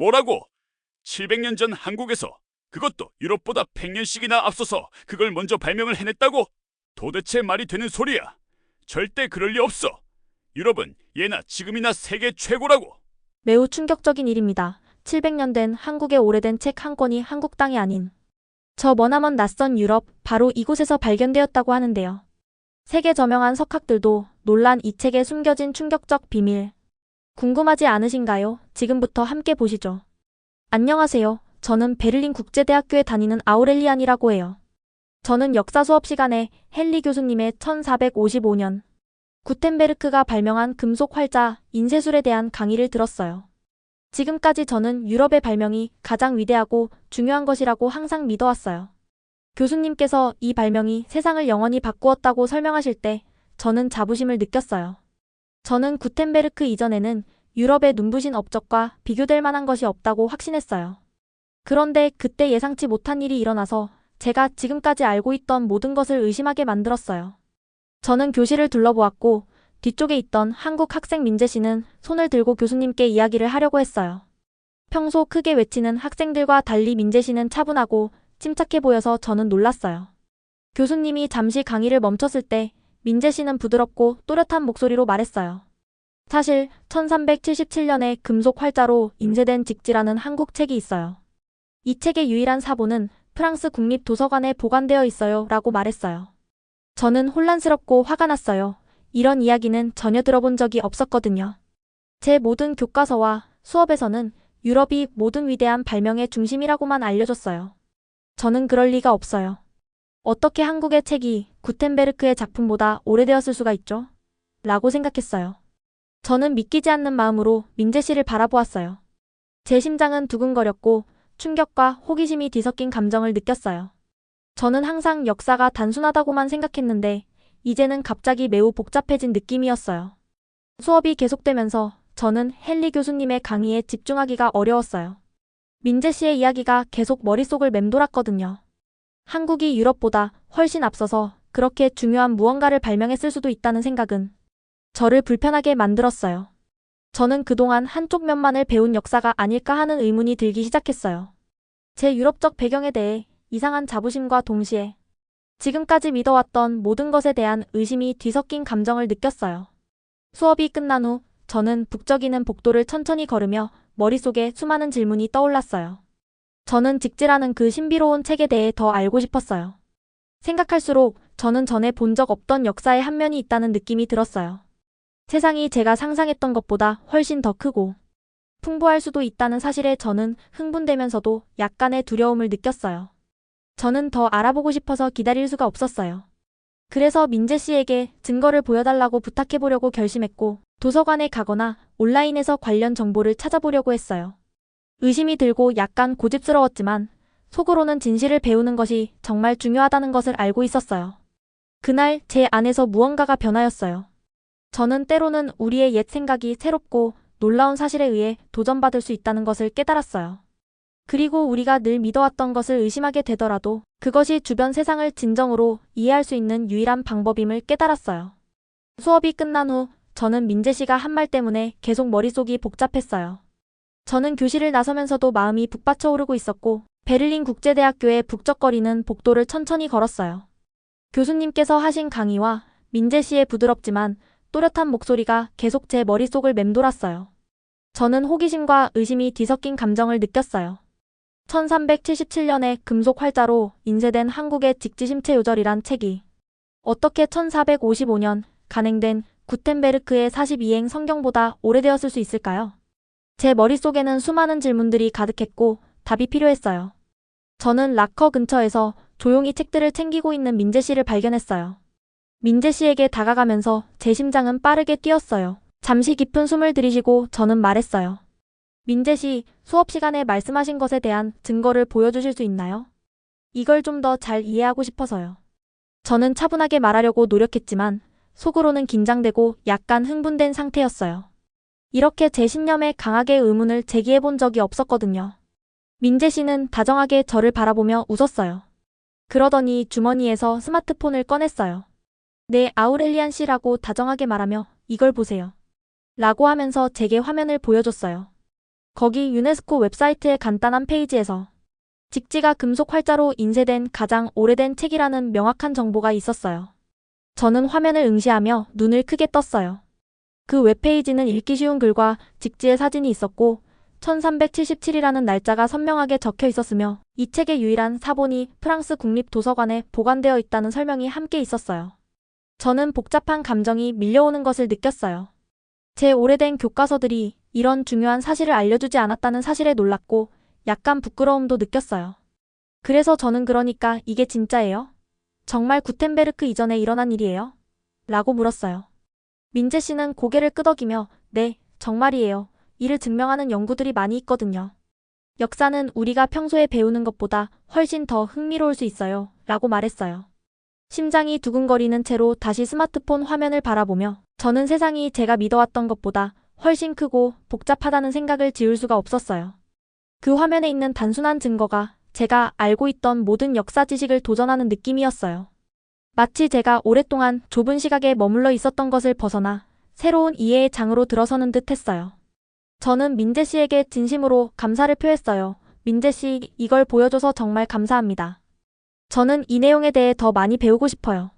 뭐라고? 700년 전 한국에서, 그것도 유럽보다 100년씩이나 앞서서 그걸 먼저 발명을 해냈다고? 도대체 말이 되는 소리야. 절대 그럴 리 없어. 유럽은 예나 지금이나 세계 최고라고. 매우 충격적인 일입니다. 700년 된 한국의 오래된 책 한 권이 한국 땅이 아닌 저 머나먼 낯선 유럽, 바로 이곳에서 발견되었다고 하는데요. 세계 저명한 석학들도 놀란 이 책에 숨겨진 충격적 비밀. 궁금하지 않으신가요? 지금부터 함께 보시죠. 안녕하세요. 저는 베를린 국제대학교에 다니는 아우렐리안이라고 해요. 저는 역사 수업 시간에 헨리 교수님의 1455년 구텐베르크가 발명한 금속 활자 인쇄술에 대한 강의를 들었어요. 지금까지 저는 유럽의 발명이 가장 위대하고 중요한 것이라고 항상 믿어왔어요. 교수님께서 이 발명이 세상을 영원히 바꾸었다고 설명하실 때 저는 자부심을 느꼈어요. 저는 구텐베르크 이전에는 유럽의 눈부신 업적과 비교될 만한 것이 없다고 확신했어요. 그런데 그때 예상치 못한 일이 일어나서 제가 지금까지 알고 있던 모든 것을 의심하게 만들었어요. 저는 교실을 둘러보았고 뒤쪽에 있던 한국 학생 민재 씨는 손을 들고 교수님께 이야기를 하려고 했어요. 평소 크게 외치는 학생들과 달리 민재 씨는 차분하고 침착해 보여서 저는 놀랐어요. 교수님이 잠시 강의를 멈췄을 때 민재 씨는 부드럽고 또렷한 목소리로 말했어요. 사실 1377년에 금속 활자로 인쇄된 직지라는 한국 책이 있어요. 이 책의 유일한 사본은 프랑스 국립도서관에 보관되어 있어요 라고 말했어요. 저는 혼란스럽고 화가 났어요. 이런 이야기는 전혀 들어본 적이 없었거든요. 제 모든 교과서와 수업에서는 유럽이 모든 위대한 발명의 중심이라고만 알려줬어요. 저는 그럴 리가 없어요. 어떻게 한국의 책이 구텐베르크의 작품보다 오래되었을 수가 있죠? 라고 생각했어요. 저는 믿기지 않는 마음으로 민재 씨를 바라보았어요. 제 심장은 두근거렸고 충격과 호기심이 뒤섞인 감정을 느꼈어요. 저는 항상 역사가 단순하다고만 생각했는데 이제는 갑자기 매우 복잡해진 느낌이었어요. 수업이 계속되면서 저는 헨리 교수님의 강의에 집중하기가 어려웠어요. 민재 씨의 이야기가 계속 머릿속을 맴돌았거든요. 한국이 유럽보다 훨씬 앞서서 그렇게 중요한 무언가를 발명했을 수도 있다는 생각은 저를 불편하게 만들었어요. 저는 그동안 한쪽 면만을 배운 역사가 아닐까 하는 의문이 들기 시작했어요. 제 유럽적 배경에 대해 이상한 자부심과 동시에 지금까지 믿어왔던 모든 것에 대한 의심이 뒤섞인 감정을 느꼈어요. 수업이 끝난 후 저는 북적이는 복도를 천천히 걸으며 머릿속에 수많은 질문이 떠올랐어요. 저는 직지라는 그 신비로운 책에 대해 더 알고 싶었어요. 생각할수록 저는 전에 본 적 없던 역사의 한 면이 있다는 느낌이 들었어요. 세상이 제가 상상했던 것보다 훨씬 더 크고 풍부할 수도 있다는 사실에 저는 흥분되면서도 약간의 두려움을 느꼈어요. 저는 더 알아보고 싶어서 기다릴 수가 없었어요. 그래서 민재 씨에게 증거를 보여달라고 부탁해보려고 결심했고 도서관에 가거나 온라인에서 관련 정보를 찾아보려고 했어요. 의심이 들고 약간 고집스러웠지만 속으로는 진실을 배우는 것이 정말 중요하다는 것을 알고 있었어요. 그날 제 안에서 무언가가 변하였어요. 저는 때로는 우리의 옛 생각이 새롭고 놀라운 사실에 의해 도전받을 수 있다는 것을 깨달았어요. 그리고 우리가 늘 믿어왔던 것을 의심하게 되더라도 그것이 주변 세상을 진정으로 이해할 수 있는 유일한 방법임을 깨달았어요. 수업이 끝난 후 저는 민재 씨가 한 말 때문에 계속 머릿속이 복잡했어요. 저는 교실을 나서면서도 마음이 북받쳐 오르고 있었고 베를린 국제대학교의 북적거리는 복도를 천천히 걸었어요. 교수님께서 하신 강의와 민재 씨의 부드럽지만 또렷한 목소리가 계속 제 머릿속을 맴돌았어요. 저는 호기심과 의심이 뒤섞인 감정을 느꼈어요. 1377년에 금속 활자로 인쇄된 한국의 직지심체 요절이란 책이 어떻게 1455년 간행된 구텐베르크의 42행 성경보다 오래되었을 수 있을까요? 제 머릿속에는 수많은 질문들이 가득했고 답이 필요했어요. 저는 락커 근처에서 조용히 책들을 챙기고 있는 민재 씨를 발견했어요. 민재 씨에게 다가가면서 제 심장은 빠르게 뛰었어요. 잠시 깊은 숨을 들이쉬고 저는 말했어요. 민재 씨, 수업 시간에 말씀하신 것에 대한 증거를 보여주실 수 있나요? 이걸 좀 더 잘 이해하고 싶어서요. 저는 차분하게 말하려고 노력했지만 속으로는 긴장되고 약간 흥분된 상태였어요. 이렇게 제 신념에 강하게 의문을 제기해 본 적이 없었거든요. 민재 씨는 다정하게 저를 바라보며 웃었어요. 그러더니 주머니에서 스마트폰을 꺼냈어요. 네, 아우렐리안 씨라고 다정하게 말하며 이걸 보세요. 라고 하면서 제게 화면을 보여줬어요. 거기 유네스코 웹사이트의 간단한 페이지에서 직지가 금속 활자로 인쇄된 가장 오래된 책이라는 명확한 정보가 있었어요. 저는 화면을 응시하며 눈을 크게 떴어요. 그 웹페이지는 읽기 쉬운 글과 직지의 사진이 있었고 1377이라는 날짜가 선명하게 적혀 있었으며 이 책의 유일한 사본이 프랑스 국립도서관에 보관되어 있다는 설명이 함께 있었어요. 저는 복잡한 감정이 밀려오는 것을 느꼈어요. 제 오래된 교과서들이 이런 중요한 사실을 알려주지 않았다는 사실에 놀랐고 약간 부끄러움도 느꼈어요. 그래서 저는 그러니까 이게 진짜예요? 정말 구텐베르크 이전에 일어난 일이에요? 라고 물었어요. 민재 씨는 고개를 끄덕이며 네, 정말이에요. 이를 증명하는 연구들이 많이 있거든요. 역사는 우리가 평소에 배우는 것보다 훨씬 더 흥미로울 수 있어요. 라고 말했어요. 심장이 두근거리는 채로 다시 스마트폰 화면을 바라보며 저는 세상이 제가 믿어왔던 것보다 훨씬 크고 복잡하다는 생각을 지울 수가 없었어요. 그 화면에 있는 단순한 증거가 제가 알고 있던 모든 역사 지식을 도전하는 느낌이었어요. 마치 제가 오랫동안 좁은 시각에 머물러 있었던 것을 벗어나 새로운 이해의 장으로 들어서는 듯 했어요. 저는 민재 씨에게 진심으로 감사를 표했어요. 민재 씨, 이걸 보여줘서 정말 감사합니다. 저는 이 내용에 대해 더 많이 배우고 싶어요.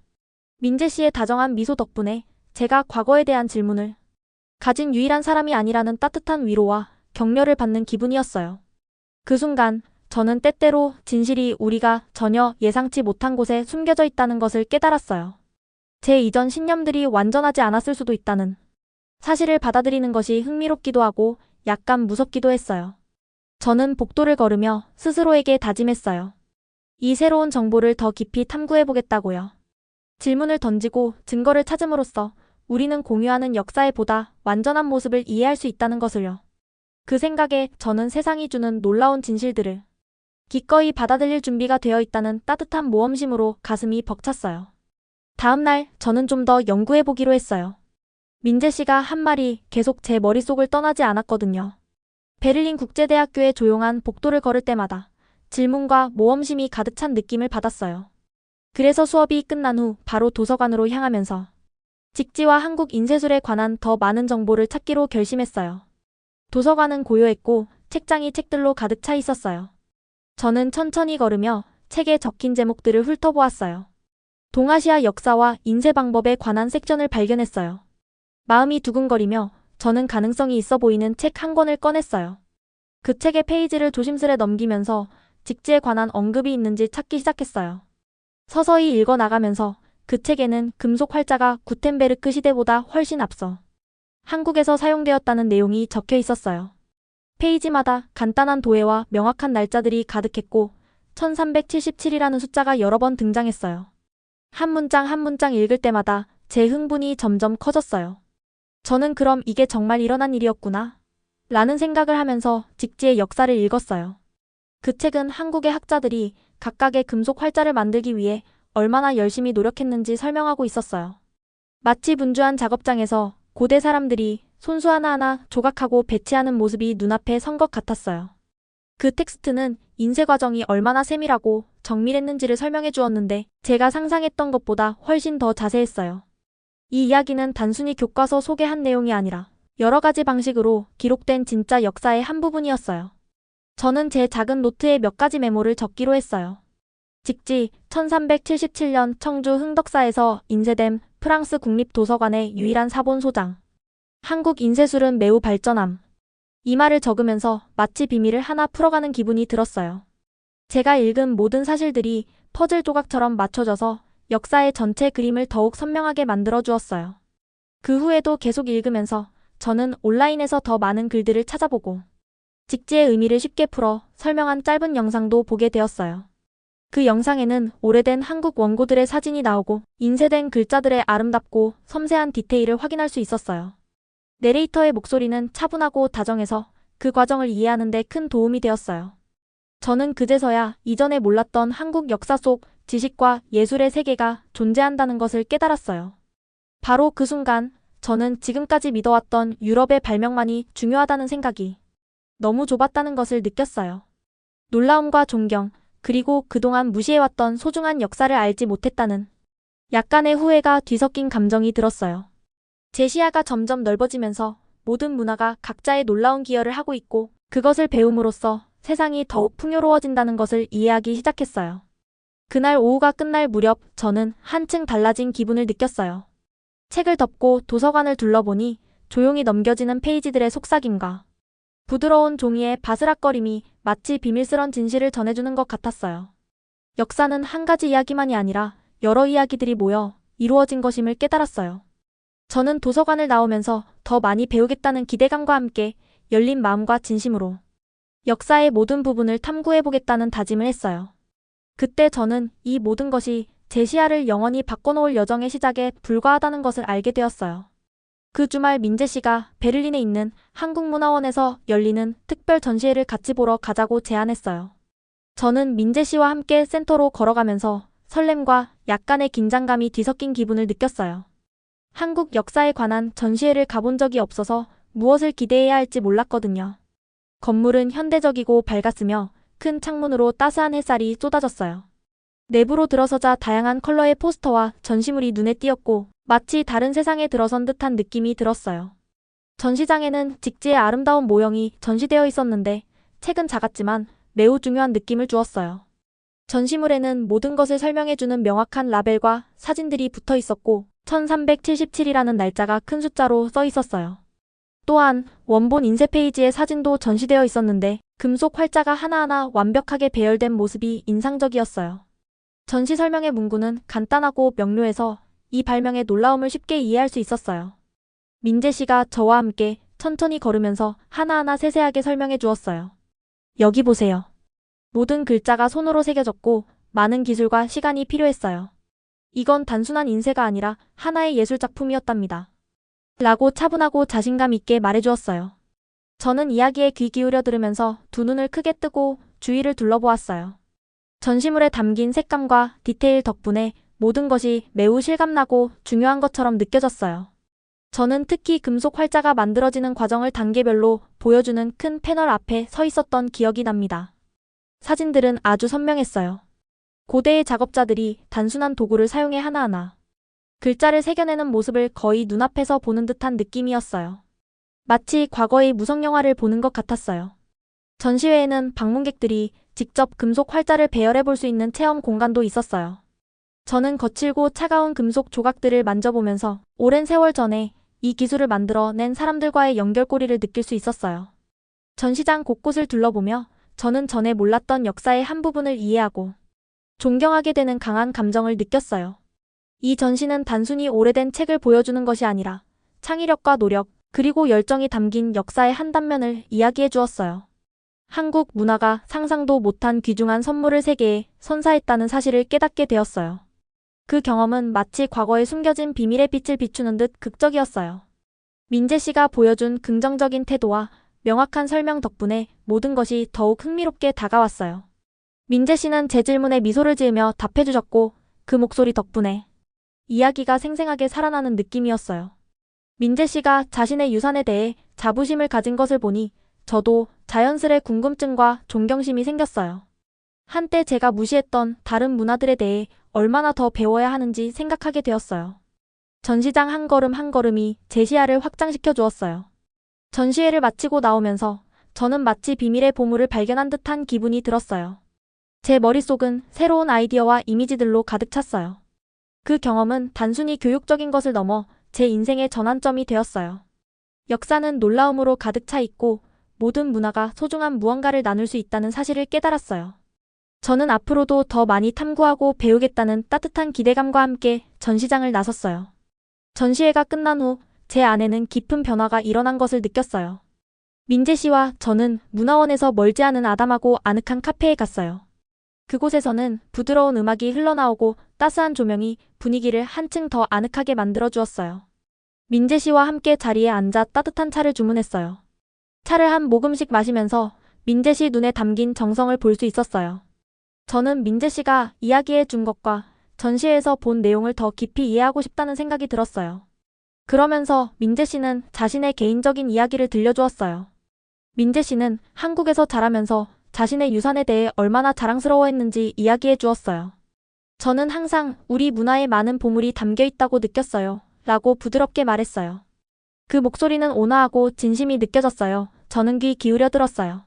민재 씨의 다정한 미소 덕분에 제가 과거에 대한 질문을 가진 유일한 사람이 아니라는 따뜻한 위로와 격려를 받는 기분이었어요. 그 순간 저는 때때로 진실이 우리가 전혀 예상치 못한 곳에 숨겨져 있다는 것을 깨달았어요. 제 이전 신념들이 완전하지 않았을 수도 있다는 사실을 받아들이는 것이 흥미롭기도 하고 약간 무섭기도 했어요. 저는 복도를 걸으며 스스로에게 다짐했어요. 이 새로운 정보를 더 깊이 탐구해보겠다고요. 질문을 던지고 증거를 찾음으로써 우리는 공유하는 역사의 보다 완전한 모습을 이해할 수 있다는 것을요. 그 생각에 저는 세상이 주는 놀라운 진실들을 기꺼이 받아들일 준비가 되어 있다는 따뜻한 모험심으로 가슴이 벅찼어요. 다음 날 저는 좀 더 연구해보기로 했어요. 민재 씨가 한 말이 계속 제 머릿속을 떠나지 않았거든요. 베를린 국제대학교의 조용한 복도를 걸을 때마다 질문과 모험심이 가득 찬 느낌을 받았어요. 그래서 수업이 끝난 후 바로 도서관으로 향하면서 직지와 한국 인쇄술에 관한 더 많은 정보를 찾기로 결심했어요. 도서관은 고요했고 책장이 책들로 가득 차 있었어요. 저는 천천히 걸으며 책에 적힌 제목들을 훑어보았어요. 동아시아 역사와 인쇄 방법에 관한 섹션을 발견했어요. 마음이 두근거리며 저는 가능성이 있어 보이는 책 한 권을 꺼냈어요. 그 책의 페이지를 조심스레 넘기면서 직지에 관한 언급이 있는지 찾기 시작했어요. 서서히 읽어나가면서 그 책에는 금속 활자가 구텐베르크 시대보다 훨씬 앞서 한국에서 사용되었다는 내용이 적혀 있었어요. 페이지마다 간단한 도해와 명확한 날짜들이 가득했고 1377이라는 숫자가 여러 번 등장했어요. 한 문장 한 문장 읽을 때마다 제 흥분이 점점 커졌어요. 저는 그럼 이게 정말 일어난 일이었구나 라는 생각을 하면서 직지의 역사를 읽었어요. 그 책은 한국의 학자들이 각각의 금속 활자를 만들기 위해 얼마나 열심히 노력했는지 설명하고 있었어요. 마치 분주한 작업장에서 고대 사람들이 손수 하나하나 조각하고 배치하는 모습이 눈앞에 선 것 같았어요. 그 텍스트는 인쇄 과정이 얼마나 세밀하고 정밀했는지를 설명해 주었는데 제가 상상했던 것보다 훨씬 더 자세했어요. 이 이야기는 단순히 교과서 소개한 내용이 아니라 여러 가지 방식으로 기록된 진짜 역사의 한 부분이었어요. 저는 제 작은 노트에 몇 가지 메모를 적기로 했어요. 직지 1377년 청주 흥덕사에서 인쇄된 프랑스 국립도서관의 유일한 사본 소장. 한국 인쇄술은 매우 발전함. 이 말을 적으면서 마치 비밀을 하나 풀어가는 기분이 들었어요. 제가 읽은 모든 사실들이 퍼즐 조각처럼 맞춰져서 역사의 전체 그림을 더욱 선명하게 만들어 주었어요. 그 후에도 계속 읽으면서 저는 온라인에서 더 많은 글들을 찾아보고 직지의 의미를 쉽게 풀어 설명한 짧은 영상도 보게 되었어요. 그 영상에는 오래된 한국 원고들의 사진이 나오고 인쇄된 글자들의 아름답고 섬세한 디테일을 확인할 수 있었어요. 내레이터의 목소리는 차분하고 다정해서 그 과정을 이해하는 데 큰 도움이 되었어요. 저는 그제서야 이전에 몰랐던 한국 역사 속 지식과 예술의 세계가 존재한다는 것을 깨달았어요. 바로 그 순간 저는 지금까지 믿어왔던 유럽의 발명만이 중요하다는 생각이 너무 좁았다는 것을 느꼈어요. 놀라움과 존경, 그리고 그동안 무시해왔던 소중한 역사를 알지 못했다는 약간의 후회가 뒤섞인 감정이 들었어요. 제 시야가 점점 넓어지면서 모든 문화가 각자의 놀라운 기여를 하고 있고 그것을 배움으로써 세상이 더욱 풍요로워진다는 것을 이해하기 시작했어요. 그날 오후가 끝날 무렵 저는 한층 달라진 기분을 느꼈어요. 책을 덮고 도서관을 둘러보니 조용히 넘겨지는 페이지들의 속삭임과 부드러운 종이의 바스락거림이 마치 비밀스런 진실을 전해주는 것 같았어요. 역사는 한 가지 이야기만이 아니라 여러 이야기들이 모여 이루어진 것임을 깨달았어요. 저는 도서관을 나오면서 더 많이 배우겠다는 기대감과 함께 열린 마음과 진심으로 역사의 모든 부분을 탐구해보겠다는 다짐을 했어요. 그때 저는 이 모든 것이 제 시야를 영원히 바꿔놓을 여정의 시작에 불과하다는 것을 알게 되었어요. 그 주말 민재 씨가 베를린에 있는 한국문화원에서 열리는 특별 전시회를 같이 보러 가자고 제안했어요. 저는 민재 씨와 함께 센터로 걸어가면서 설렘과 약간의 긴장감이 뒤섞인 기분을 느꼈어요. 한국 역사에 관한 전시회를 가본 적이 없어서 무엇을 기대해야 할지 몰랐거든요. 건물은 현대적이고 밝았으며 큰 창문으로 따스한 햇살이 쏟아졌어요. 내부로 들어서자 다양한 컬러의 포스터와 전시물이 눈에 띄었고 마치 다른 세상에 들어선 듯한 느낌이 들었어요. 전시장에는 직지의 아름다운 모형이 전시되어 있었는데 책은 작았지만 매우 중요한 느낌을 주었어요. 전시물에는 모든 것을 설명해주는 명확한 라벨과 사진들이 붙어 있었고 1377이라는 날짜가 큰 숫자로 써 있었어요. 또한 원본 인쇄 페이지에 사진도 전시되어 있었는데 금속 활자가 하나하나 완벽하게 배열된 모습이 인상적이었어요. 전시 설명의 문구는 간단하고 명료해서 이 발명의 놀라움을 쉽게 이해할 수 있었어요. 민재 씨가 저와 함께 천천히 걸으면서 하나하나 세세하게 설명해 주었어요. 여기 보세요. 모든 글자가 손으로 새겨졌고 많은 기술과 시간이 필요했어요. 이건 단순한 인쇄가 아니라 하나의 예술작품이었답니다. 라고 차분하고 자신감 있게 말해주었어요. 저는 이야기에 귀 기울여 들으면서 두 눈을 크게 뜨고 주위를 둘러보았어요. 전시물에 담긴 색감과 디테일 덕분에 모든 것이 매우 실감나고 중요한 것처럼 느껴졌어요. 저는 특히 금속 활자가 만들어지는 과정을 단계별로 보여주는 큰 패널 앞에 서 있었던 기억이 납니다. 사진들은 아주 선명했어요. 고대의 작업자들이 단순한 도구를 사용해 하나하나 글자를 새겨내는 모습을 거의 눈앞에서 보는 듯한 느낌이었어요. 마치 과거의 무성영화를 보는 것 같았어요. 전시회에는 방문객들이 직접 금속 활자를 배열해 볼 수 있는 체험 공간도 있었어요. 저는 거칠고 차가운 금속 조각들을 만져보면서 오랜 세월 전에 이 기술을 만들어낸 사람들과의 연결고리를 느낄 수 있었어요. 전시장 곳곳을 둘러보며 저는 전에 몰랐던 역사의 한 부분을 이해하고 존경하게 되는 강한 감정을 느꼈어요. 이 전시는 단순히 오래된 책을 보여주는 것이 아니라 창의력과 노력, 그리고 열정이 담긴 역사의 한 단면을 이야기해 주었어요. 한국 문화가 상상도 못한 귀중한 선물을 세계에 선사했다는 사실을 깨닫게 되었어요. 그 경험은 마치 과거에 숨겨진 비밀의 빛을 비추는 듯 극적이었어요. 민재 씨가 보여준 긍정적인 태도와 명확한 설명 덕분에 모든 것이 더욱 흥미롭게 다가왔어요. 민재 씨는 제 질문에 미소를 지으며 답해주셨고 그 목소리 덕분에 이야기가 생생하게 살아나는 느낌이었어요. 민재 씨가 자신의 유산에 대해 자부심을 가진 것을 보니 저도 자연스레 궁금증과 존경심이 생겼어요. 한때 제가 무시했던 다른 문화들에 대해 얼마나 더 배워야 하는지 생각하게 되었어요. 전시장 한 걸음 한 걸음이 제 시야를 확장시켜 주었어요. 전시회를 마치고 나오면서 저는 마치 비밀의 보물을 발견한 듯한 기분이 들었어요. 제 머릿속은 새로운 아이디어와 이미지들로 가득 찼어요. 그 경험은 단순히 교육적인 것을 넘어 제 인생의 전환점이 되었어요. 역사는 놀라움으로 가득 차 있고 모든 문화가 소중한 무언가를 나눌 수 있다는 사실을 깨달았어요. 저는 앞으로도 더 많이 탐구하고 배우겠다는 따뜻한 기대감과 함께 전시장을 나섰어요. 전시회가 끝난 후 제 안에는 깊은 변화가 일어난 것을 느꼈어요. 민재 씨와 저는 문화원에서 멀지 않은 아담하고 아늑한 카페에 갔어요. 그곳에서는 부드러운 음악이 흘러나오고 따스한 조명이 분위기를 한층 더 아늑하게 만들어 주었어요. 민재 씨와 함께 자리에 앉아 따뜻한 차를 주문했어요. 차를 한 모금씩 마시면서 민재 씨 눈에 담긴 정성을 볼 수 있었어요. 저는 민재 씨가 이야기해 준 것과 전시회에서 본 내용을 더 깊이 이해하고 싶다는 생각이 들었어요. 그러면서 민재 씨는 자신의 개인적인 이야기를 들려주었어요. 민재 씨는 한국에서 자라면서 자신의 유산에 대해 얼마나 자랑스러워했는지 이야기해 주었어요. 저는 항상 우리 문화에 많은 보물이 담겨 있다고 느꼈어요. 라고 부드럽게 말했어요. 그 목소리는 온화하고 진심이 느껴졌어요. 저는 귀 기울여 들었어요.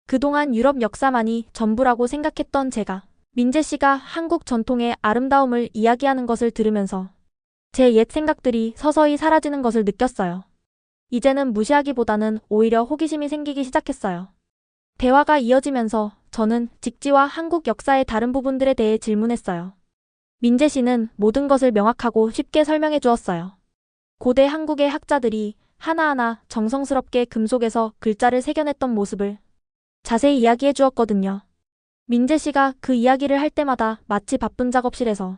그동안 유럽 역사만이 전부라고 생각했던 제가 민재 씨가 한국 전통의 아름다움을 이야기하는 것을 들으면서 제 옛 생각들이 서서히 사라지는 것을 느꼈어요. 이제는 무시하기보다는 오히려 호기심이 생기기 시작했어요. 대화가 이어지면서 저는 직지와 한국 역사의 다른 부분들에 대해 질문했어요. 민재 씨는 모든 것을 명확하고 쉽게 설명해 주었어요. 고대 한국의 학자들이 하나하나 정성스럽게 금속에서 글자를 새겨냈던 모습을 자세히 이야기해 주었거든요. 민재 씨가 그 이야기를 할 때마다 마치 바쁜 작업실에서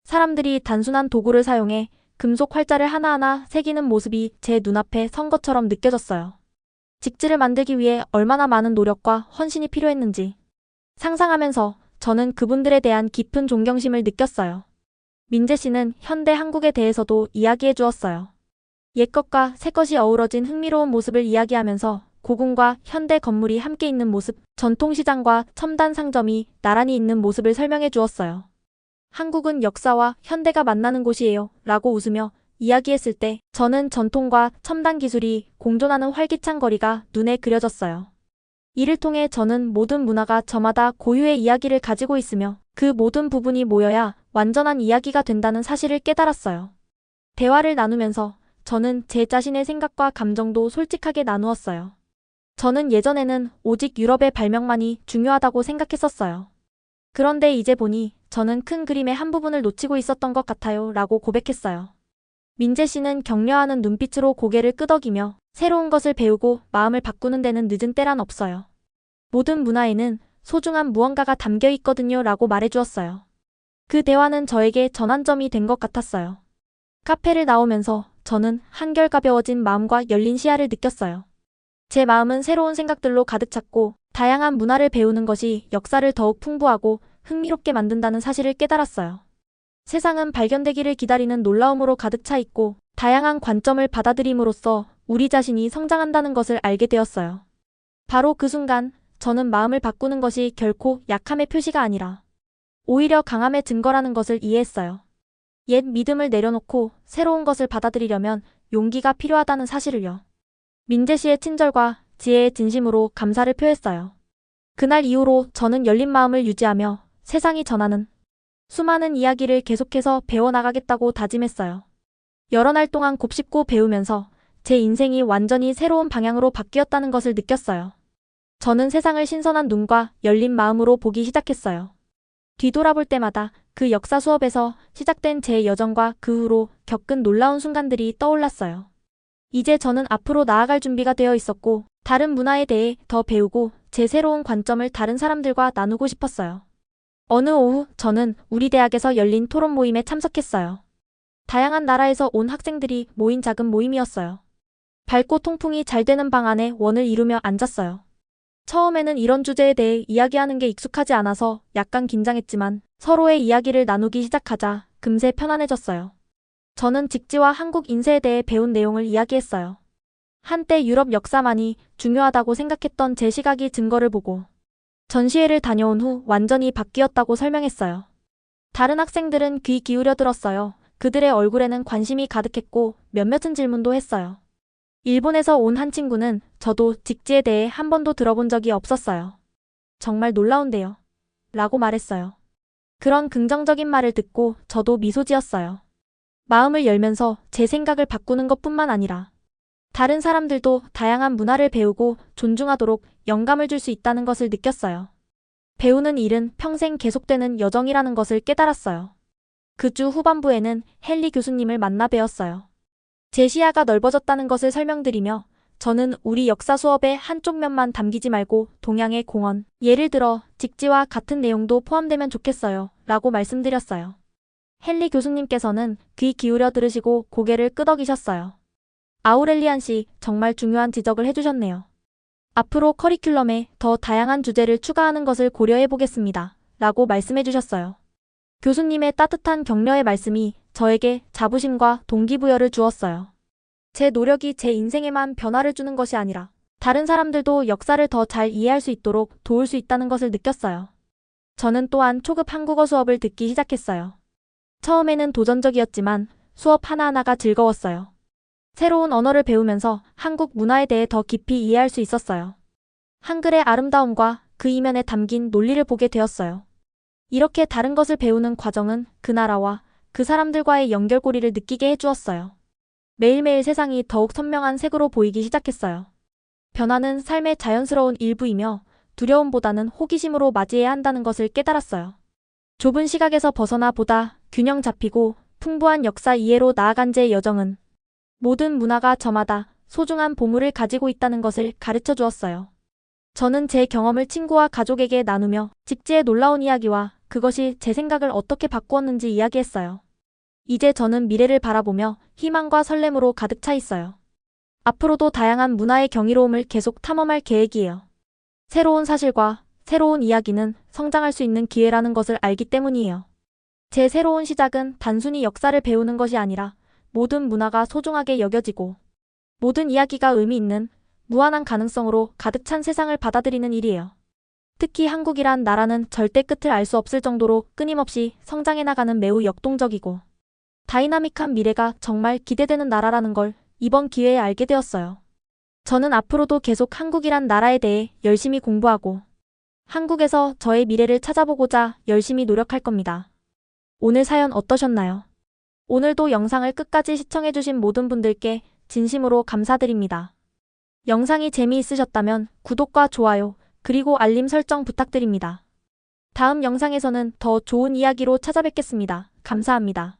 사람들이 단순한 도구를 사용해 금속 활자를 하나하나 새기는 모습이 제 눈앞에 선 것처럼 느껴졌어요. 직지를 만들기 위해 얼마나 많은 노력과 헌신이 필요했는지 상상하면서 저는 그분들에 대한 깊은 존경심을 느꼈어요. 민재 씨는 현대 한국에 대해서도 이야기해 주었어요. 옛것과 새것이 어우러진 흥미로운 모습을 이야기하면서 고궁과 현대 건물이 함께 있는 모습, 전통시장과 첨단 상점이 나란히 있는 모습을 설명해 주었어요. 한국은 역사와 현대가 만나는 곳이에요 라고 웃으며 이야기했을 때 저는 전통과 첨단 기술이 공존하는 활기찬 거리가 눈에 그려졌어요. 이를 통해 저는 모든 문화가 저마다 고유의 이야기를 가지고 있으며 그 모든 부분이 모여야 완전한 이야기가 된다는 사실을 깨달았어요. 대화를 나누면서 저는 제 자신의 생각과 감정도 솔직하게 나누었어요. 저는 예전에는 오직 유럽의 발명만이 중요하다고 생각했었어요. 그런데 이제 보니 저는 큰 그림의 한 부분을 놓치고 있었던 것 같아요 라고 고백했어요. 민재 씨는 격려하는 눈빛으로 고개를 끄덕이며 새로운 것을 배우고 마음을 바꾸는 데는 늦은 때란 없어요. 모든 문화에는 소중한 무언가가 담겨 있거든요 라고 말해주었어요. 그 대화는 저에게 전환점이 된 것 같았어요. 카페를 나오면서 저는 한결 가벼워진 마음과 열린 시야를 느꼈어요. 제 마음은 새로운 생각들로 가득 찼고 다양한 문화를 배우는 것이 역사를 더욱 풍부하고 흥미롭게 만든다는 사실을 깨달았어요. 세상은 발견되기를 기다리는 놀라움으로 가득 차 있고 다양한 관점을 받아들임으로써 우리 자신이 성장한다는 것을 알게 되었어요. 바로 그 순간 저는 마음을 바꾸는 것이 결코 약함의 표시가 아니라 오히려 강함의 증거라는 것을 이해했어요. 옛 믿음을 내려놓고 새로운 것을 받아들이려면 용기가 필요하다는 사실을요. 민재 씨의 친절과 지혜의 진심으로 감사를 표했어요. 그날 이후로 저는 열린 마음을 유지하며 세상이 전하는 수많은 이야기를 계속해서 배워나가겠다고 다짐했어요. 여러 날 동안 곱씹고 배우면서 제 인생이 완전히 새로운 방향으로 바뀌었다는 것을 느꼈어요. 저는 세상을 신선한 눈과 열린 마음으로 보기 시작했어요. 뒤돌아볼 때마다 그 역사 수업에서 시작된 제 여정과 그 후로 겪은 놀라운 순간들이 떠올랐어요. 이제 저는 앞으로 나아갈 준비가 되어 있었고 다른 문화에 대해 더 배우고 제 새로운 관점을 다른 사람들과 나누고 싶었어요. 어느 오후 저는 우리 대학에서 열린 토론 모임에 참석했어요. 다양한 나라에서 온 학생들이 모인 작은 모임이었어요. 밝고 통풍이 잘 되는 방 안에 원을 이루며 앉았어요. 처음에는 이런 주제에 대해 이야기하는 게 익숙하지 않아서 약간 긴장했지만 서로의 이야기를 나누기 시작하자 금세 편안해졌어요. 저는 직지와 한국 인쇄에 대해 배운 내용을 이야기했어요. 한때 유럽 역사만이 중요하다고 생각했던 제 시각이 증거를 보고 전시회를 다녀온 후 완전히 바뀌었다고 설명했어요. 다른 학생들은 귀 기울여 들었어요. 그들의 얼굴에는 관심이 가득했고 몇몇은 질문도 했어요. 일본에서 온 한 친구는 저도 직지에 대해 한 번도 들어본 적이 없었어요. 정말 놀라운데요. 라고 말했어요. 그런 긍정적인 말을 듣고 저도 미소 지었어요. 마음을 열면서 제 생각을 바꾸는 것뿐만 아니라 다른 사람들도 다양한 문화를 배우고 존중하도록 영감을 줄 수 있다는 것을 느꼈어요. 배우는 일은 평생 계속되는 여정이라는 것을 깨달았어요. 그 주 후반부에는 헨리 교수님을 만나 뵈었어요. 제 시야가 넓어졌다는 것을 설명드리며 저는 우리 역사 수업의 한쪽 면만 담기지 말고 동양의 공헌, 예를 들어 직지와 같은 내용도 포함되면 좋겠어요. 라고 말씀드렸어요. 헨리 교수님께서는 귀 기울여 들으시고 고개를 끄덕이셨어요. 아우렐리안 씨, 정말 중요한 지적을 해주셨네요. 앞으로 커리큘럼에 더 다양한 주제를 추가하는 것을 고려해 보겠습니다. 라고 말씀해 주셨어요. 교수님의 따뜻한 격려의 말씀이 저에게 자부심과 동기부여를 주었어요. 제 노력이 제 인생에만 변화를 주는 것이 아니라 다른 사람들도 역사를 더 잘 이해할 수 있도록 도울 수 있다는 것을 느꼈어요. 저는 또한 초급 한국어 수업을 듣기 시작했어요. 처음에는 도전적이었지만 수업 하나하나가 즐거웠어요. 새로운 언어를 배우면서 한국 문화에 대해 더 깊이 이해할 수 있었어요. 한글의 아름다움과 그 이면에 담긴 논리를 보게 되었어요. 이렇게 다른 것을 배우는 과정은 그 나라와 그 사람들과의 연결고리를 느끼게 해주었어요. 매일매일 세상이 더욱 선명한 색으로 보이기 시작했어요. 변화는 삶의 자연스러운 일부이며 두려움보다는 호기심으로 맞이해야 한다는 것을 깨달았어요. 좁은 시각에서 벗어나 보다 균형 잡히고 풍부한 역사 이해로 나아간 제 여정은 모든 문화가 저마다 소중한 보물을 가지고 있다는 것을 가르쳐 주었어요. 저는 제 경험을 친구와 가족에게 나누며 직지의 놀라운 이야기와 그것이 제 생각을 어떻게 바꾸었는지 이야기했어요. 이제 저는 미래를 바라보며 희망과 설렘으로 가득 차 있어요. 앞으로도 다양한 문화의 경이로움을 계속 탐험할 계획이에요. 새로운 사실과 새로운 이야기는 성장할 수 있는 기회라는 것을 알기 때문이에요. 제 새로운 시작은 단순히 역사를 배우는 것이 아니라 모든 문화가 소중하게 여겨지고 모든 이야기가 의미 있는 무한한 가능성으로 가득 찬 세상을 받아들이는 일이에요. 특히 한국이란 나라는 절대 끝을 알 수 없을 정도로 끊임없이 성장해 나가는 매우 역동적이고 다이나믹한 미래가 정말 기대되는 나라라는 걸 이번 기회에 알게 되었어요. 저는 앞으로도 계속 한국이란 나라에 대해 열심히 공부하고 한국에서 저의 미래를 찾아보고자 열심히 노력할 겁니다. 오늘 사연 어떠셨나요? 오늘도 영상을 끝까지 시청해주신 모든 분들께 진심으로 감사드립니다. 영상이 재미있으셨다면 구독과 좋아요, 그리고 알림 설정 부탁드립니다. 다음 영상에서는 더 좋은 이야기로 찾아뵙겠습니다. 감사합니다.